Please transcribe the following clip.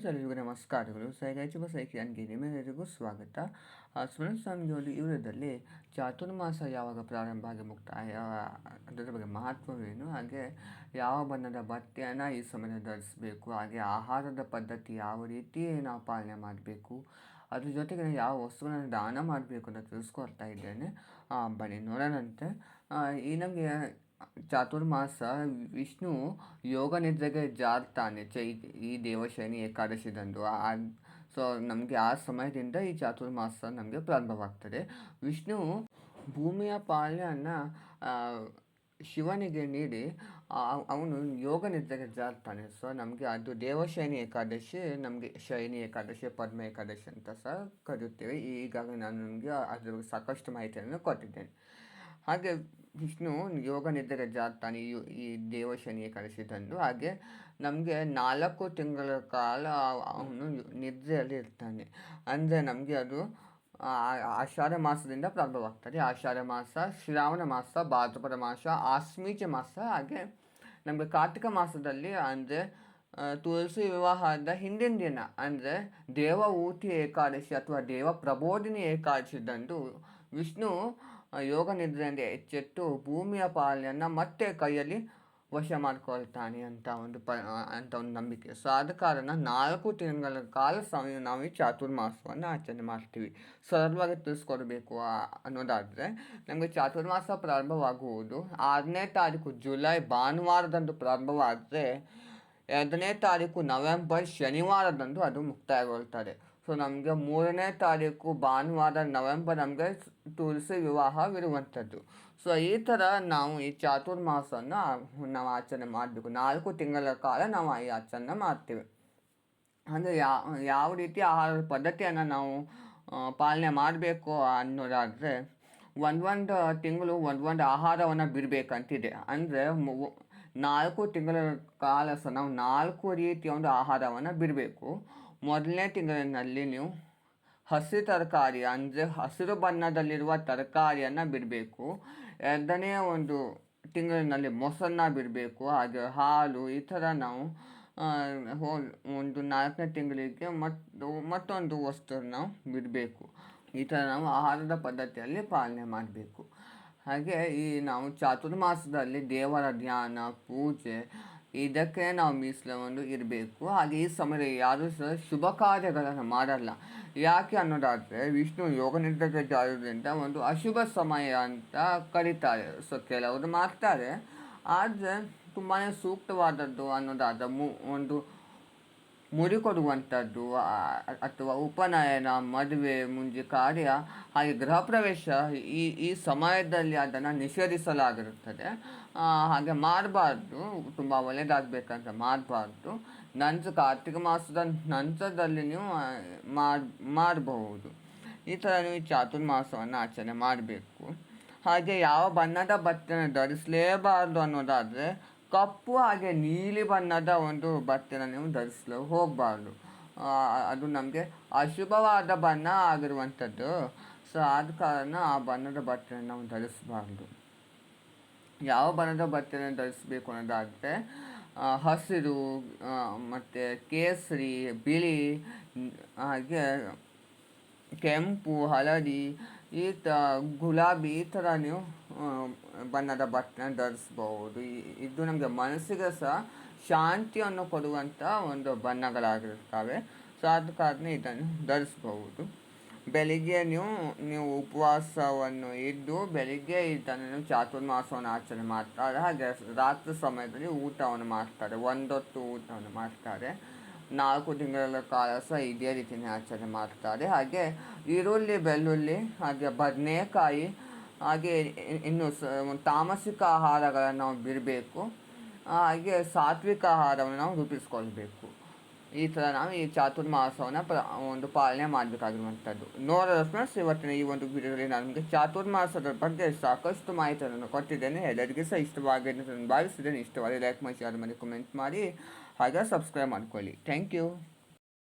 Friends ಎಲ್ಲರಿಗೂ ನಮಸ್ಕಾರಗಳು. ಸೈಗಾಚಿಬ ಸೈಕಿಯಾನ್ಗೆ ನಿಮ್ಮೆಲ್ಲರಿಗೂ ಸ್ವಾಗತ. ಫ್ರೆಂಡ್ಸ್, ನಮಗೆ ಒಂದು ವಿಡಿಯೋದಲ್ಲಿ ಚಾತುರ್ಮಾಸ ಯಾವಾಗ ಪ್ರಾರಂಭ ಆಗಿ ಮುಕ್ತಾಯ, ಅದರ ಬಗ್ಗೆ ಮಹತ್ವವೇನು, ಹಾಗೆ ಯಾವ ಬಣ್ಣದ ಬಟ್ಟೆಯನ್ನು ಈ ಸಮಯದಲ್ಲಿ ಧರಿಸಬೇಕು, ಹಾಗೆ ಆಹಾರದ ಪದ್ಧತಿ ಯಾವ ರೀತಿ ನಾವು ಪಾಲನೆ ಮಾಡಬೇಕು, ಅದ್ರ ಜೊತೆಗೆ ಯಾವ ವಸ್ತುಗಳನ್ನು ದಾನ ಮಾಡಬೇಕು ಅಂತ ತಿಳಿಸ್ಕೊಡ್ತಾ ಇದ್ದೇನೆ. ಬನ್ನಿ ನೋಡೋಣಂತೆ. ಈ ನಮಗೆ ಚಾತುರ್ಮಾಸ ವಿಷ್ಣು ಯೋಗ ನಿದ್ರೆಗೆ ಜಾರ್ತಾನೆ ಈ ದೇವಶಯನಿ ಏಕಾದಶಿದಂದು. ಸೊ ನಮಗೆ ಆ ಸಮಯದಿಂದ ಈ ಚಾತುರ್ಮಾಸ ನಮಗೆ ಪ್ರಾರಂಭವಾಗ್ತದೆ. ವಿಷ್ಣು ಭೂಮಿಯ ಪಾಲನೆಯನ್ನು ಶಿವನಿಗೆ ನೀಡಿ ಅವನು ಯೋಗ ನಿದ್ರೆಗೆ ಜಾರ್ತಾನೆ. ಸೊ ನಮಗೆ ಅದು ದೇವಶಯನಿ ಏಕಾದಶಿ, ನಮಗೆ ಶಯನಿ ಏಕಾದಶಿ, ಪದ್ಮ ಏಕಾದಶಿ ಅಂತ ಸಹ ಕರೆಯುತ್ತೇವೆ. ಈಗಾಗಲೇ ನಾನು ನಿಮಗೆ ಅದ್ರ ಸಾಕಷ್ಟು ಮಾಹಿತಿಯನ್ನು ಕೊಟ್ಟಿದ್ದೇನೆ. ಹಾಗೆ ವಿಷ್ಣು ಯೋಗ ನಿದ್ರೆಗೆ ಜಾರ್ತಾನೆ ಈ ದೇವಶನಿ ಏಕಾದಶಿದಂದು. ಹಾಗೆ ನಮಗೆ 4 ತಿಂಗಳ ಕಾಲ ಅವನು ನಿದ್ರೆಯಲ್ಲಿ ಇರ್ತಾನೆ. ಅಂದರೆ ನಮಗೆ ಅದು ಆಷಾಢ ಮಾಸದಿಂದ ಪ್ರಾರಂಭವಾಗ್ತದೆ. ಆಷಾಢ ಮಾಸ, ಶ್ರಾವಣ ಮಾಸ, ಭಾದ್ರಪದ ಮಾಸ, ಆಶ್ವೀಜ ಮಾಸ, ಹಾಗೆ ನಮಗೆ ಕಾರ್ತಿಕ ಮಾಸದಲ್ಲಿ ಅಂದರೆ ತುಳಸಿ ವಿವಾಹದ ಹಿಂದಿನ ದಿನ ಅಂದರೆ ದೇವಊತಿ ಏಕಾದಶಿ ಅಥವಾ ದೇವ ಪ್ರಬೋಧಿನಿ ಏಕಾದಶಿದಂದು ವಿಷ್ಣು ಯೋಗ ನಿದ್ರೆಯಿಂದ ಎಚ್ಚೆತ್ತು ಭೂಮಿಯ ಪಾಲನೆಯನ್ನು ಮತ್ತೆ ಕೈಯಲ್ಲಿ ವಶ ಮಾಡಿಕೊಳ್ತಾನೆ ಅಂತ ಒಂದು ನಂಬಿಕೆ. ಸೊ ಆದ ಕಾರಣ 4 ತಿಂಗಳ ಕಾಲ ಸಮಯ ನಾವು ಈ ಚಾತುರ್ಮಾಸವನ್ನು ಆಚರಣೆ ಮಾಡ್ತೀವಿ. ಸರಳವಾಗಿ ತಿಳಿಸ್ಕೊಡ್ಬೇಕು ಅನ್ನೋದಾದರೆ, ನಮಗೆ ಚಾತುರ್ಮಾಸ ಪ್ರಾರಂಭವಾಗುವುದು 6ನೇ ತಾರೀಕು ಜುಲೈ ಭಾನುವಾರದಂದು ಪ್ರಾರಂಭವಾದರೆ 2ನೇ ತಾರೀಕು ನವೆಂಬರ್ ಶನಿವಾರದಂದು ಅದು ಮುಕ್ತಾಯಗೊಳ್ತದೆ. ಸೊ ನಮಗೆ 3ನೇ ತಾರೀಕು ಭಾನುವಾರ ನವೆಂಬರ್ ನಮಗೆ ತುಳಸಿ ವಿವಾಹವಿರುವಂಥದ್ದು. ಸೊ ಈ ಥರ ನಾವು ಈ ಚಾತುರ್ಮಾಸವನ್ನು ನಾವು ಆಚರಣೆ ಮಾಡಬೇಕು. 4 ತಿಂಗಳ ಕಾಲ ನಾವು ಈ ಆಚರಣೆ ಮಾಡ್ತೇವೆ. ಅಂದರೆ ಯಾವ ರೀತಿ ಆಹಾರದ ಪದ್ಧತಿಯನ್ನು ನಾವು ಪಾಲನೆ ಮಾಡಬೇಕು ಅನ್ನೋದಾದರೆ, ಒಂದೊಂದು ತಿಂಗಳು ಒಂದೊಂದು ಆಹಾರವನ್ನು ಬಿಡಬೇಕಂತಿದೆ. ಅಂದರೆ 4 ತಿಂಗಳ ಕಾಲ ಸಹ ನಾವು 4 ರೀತಿಯ ಒಂದು ಆಹಾರವನ್ನು ಬಿಡಬೇಕು. ಮೊದಲನೇ ತಿಂಗಳಿನಲ್ಲಿ ನೀವು ಹಸಿ ತರಕಾರಿ ಅಂದರೆ ಹಸಿರು ಬಣ್ಣದಲ್ಲಿರುವ ತರಕಾರಿಯನ್ನು ಬಿಡಬೇಕು. 2ನೇ ಒಂದು ತಿಂಗಳಿನಲ್ಲಿ ಮೊಸರನ್ನ ಬಿಡಬೇಕು. ಹಾಗೆ ಹಾಲು, ಈ ಥರ ನಾವು ಒಂದು 4ನೇ ತಿಂಗಳಿಗೆ ಮತ್ತೊಂದು ವಸ್ತುವನ್ನು ನಾವು ಬಿಡಬೇಕು. ಈ ಥರ ನಾವು ಆಹಾರದ ಪದ್ಧತಿಯಲ್ಲಿ ಪಾಲನೆ ಮಾಡಬೇಕು. ಹಾಗೆ ನಾವು ಚಾತುರ್ಮಾಸದಲ್ಲಿ ದೇವರ ಧ್ಯಾನ, ಪೂಜೆ ಇದಕ್ಕೆ ನಾವು ಮೀಸಲು ಇರಬೇಕು. ಹಾಗೆ ಈ ಸಮಯದಲ್ಲಿ ಯಾರೂ ಸಹ ಶುಭ ಕಾರ್ಯಗಳನ್ನು ಮಾಡಲ್ಲ. ಯಾಕೆ ಅನ್ನೋದಾದರೆ, ವಿಷ್ಣು ಯೋಗ ನಿದ್ರೆಗೆ ಜಾರೋದ್ರಿಂದ ಒಂದು ಅಶುಭ ಸಮಯ ಅಂತ ಕರೀತಾರೆ. ಸೊ ಕೆಲವರು ಮಾಡ್ತಾರೆ, ಆದರೆ ತುಂಬಾ ಸೂಕ್ತವಾದದ್ದು ಅನ್ನೋದಾದರೆ ಒಂದು ಮುಡಿ ಕೊಡುವಂಥದ್ದು ಅಥವಾ ಉಪನಯನ, ಮದುವೆ, ಮುಂಜಿ ಕಾರ್ಯ, ಹಾಗೆ ಗೃಹ ಪ್ರವೇಶ ಈ ಸಮಯದಲ್ಲಿ ಅದನ್ನು ನಿಷೇಧಿಸಲಾಗಿರುತ್ತದೆ. ಹಾಗೆ ಮಾಡಬಾರ್ದು, ತುಂಬ ಒಳ್ಳೆಯದಾಗಬೇಕಂತ ಮಾಡಬಾರ್ದು. ಕಾರ್ತಿಕ ಮಾಸದ ನಂತರದಲ್ಲಿ ನೀವು ಮಾಡಬಹುದು. ಈ ಥರ ನೀವು ಚಾತುರ್ಮಾಸವನ್ನು ಆಚರಣೆ ಮಾಡಬೇಕು. ಹಾಗೆ ಯಾವ ಬಣ್ಣದ ಬಟ್ಟೆಯನ್ನು ಧರಿಸಲೇಬಾರ್ದು ಅನ್ನೋದಾದರೆ, ಕಪ್ಪು ಹಾಗೆ ನೀಲಿ ಬಣ್ಣದ ಒಂದು ಬಟ್ಟೆನ ನೀವು ಧರಿಸಲು ಹೋಗಬಾರ್ದು. ಅದು ನಮಗೆ ಅಶುಭವಾದ ಬಣ್ಣ ಆಗಿರುವಂಥದ್ದು. ಸೊ ಆದ ಕಾರಣ ಆ ಬಣ್ಣದ ಬಟ್ಟೆಯನ್ನು ನಾವು ಧರಿಸಬಾರ್ದು. ಯಾವ ಬಣ್ಣದ ಬಟ್ಟೆಯನ್ನು ಧರಿಸಬೇಕು ಅನ್ನೋದಾದರೆ, ಹಸಿರು ಮತ್ತು ಕೇಸರಿ, ಬಿಳಿ, ಹಾಗೆ ಕೆಂಪು, ಹಳದಿ, ಗುಲಾಬಿ, ಈ ಥರ ನೀವು ಬಣ್ಣದ ಬಟ್ಟೆನ ಧರಿಸ್ಬಹುದು. ಇದು ನಮಗೆ ಮನಸ್ಸಿಗೆ ಸಹ ಶಾಂತಿಯನ್ನು ಕೊಡುವಂಥ ಒಂದು ಬಣ್ಣಗಳಾಗಿರ್ತವೆ. ಸೊ ಆದ ಕಾರಣ ಇದನ್ನು ಧರಿಸ್ಬಹುದು. ಬೆಳಿಗ್ಗೆ ನೀವು ಉಪವಾಸವನ್ನು ಇದ್ದು ಬೆಳಿಗ್ಗೆ ಇದನ್ನು ಚಾತುರ್ಮಾಸವನ್ನು ಆಚರಣೆ ಮಾಡ್ತಾರೆ. ಹಾಗೆ ರಾತ್ರಿ ಸಮಯದಲ್ಲಿ ಊಟವನ್ನು ಮಾಡ್ತಾರೆ, ಒಂದೊತ್ತು ಊಟವನ್ನು ಮಾಡ್ತಾರೆ. 4 ತಿಂಗಳ ಕಾಲ ಸಹ ಇದೇ ರೀತಿಯೇ ಆಚರಣೆ ಮಾಡ್ತಾರೆ. ಹಾಗೆ ಈರುಳ್ಳಿ, ಬೆಳ್ಳುಳ್ಳಿ, ಹಾಗೆ ಬದನೆಕಾಯಿ, ಹಾಗೆ ಇನ್ನು ತಾಮಸಿಕ ಆಹಾರಗಳನ್ನು ನಾವು ಬಿಡಬೇಕು. ಹಾಗೆ ಸಾತ್ವಿಕ ಆಹಾರವನ್ನು ನಾವು ರೂಪಿಸ್ಕೊಳ್ಬೇಕು. ಈ ಥರ ನಾವು ಈ ಚಾತುರ್ಮಾಸವನ್ನು ಒಂದು ಪಾಲನೆ ಮಾಡಬೇಕಾಗಿರುವಂಥದ್ದು. ನೋಡೋದು ಫ್ರೆಂಡ್ಸ್, ಇವತ್ತಿನ ಈ ಒಂದು ವಿಡಿಯೋದಲ್ಲಿ ನಾನು ನಿಮಗೆ ಚಾತುರ್ಮಾಸದ ಬಗ್ಗೆ ಸಾಕಷ್ಟು ಮಾಹಿತಿಯನ್ನು ಕೊಟ್ಟಿದ್ದೇನೆ. ಎಲ್ಲರಿಗೂ ಸಹ ಇಷ್ಟವಾಗಿದೆ ಅಂತ ನಾನು ಭಾವಿಸಿದ್ದೇನೆ. ಇಷ್ಟವಾದರೆ ಲೈಕ್ ಮಾಡಿ, ಶೇರ್ ಮಾಡಿ, ಕಮೆಂಟ್ ಮಾಡಿ, ಹಾಗೆ ಸಬ್ಸ್ಕ್ರೈಬ್ ಮಾಡ್ಕೊಳ್ಳಿ. Thank you.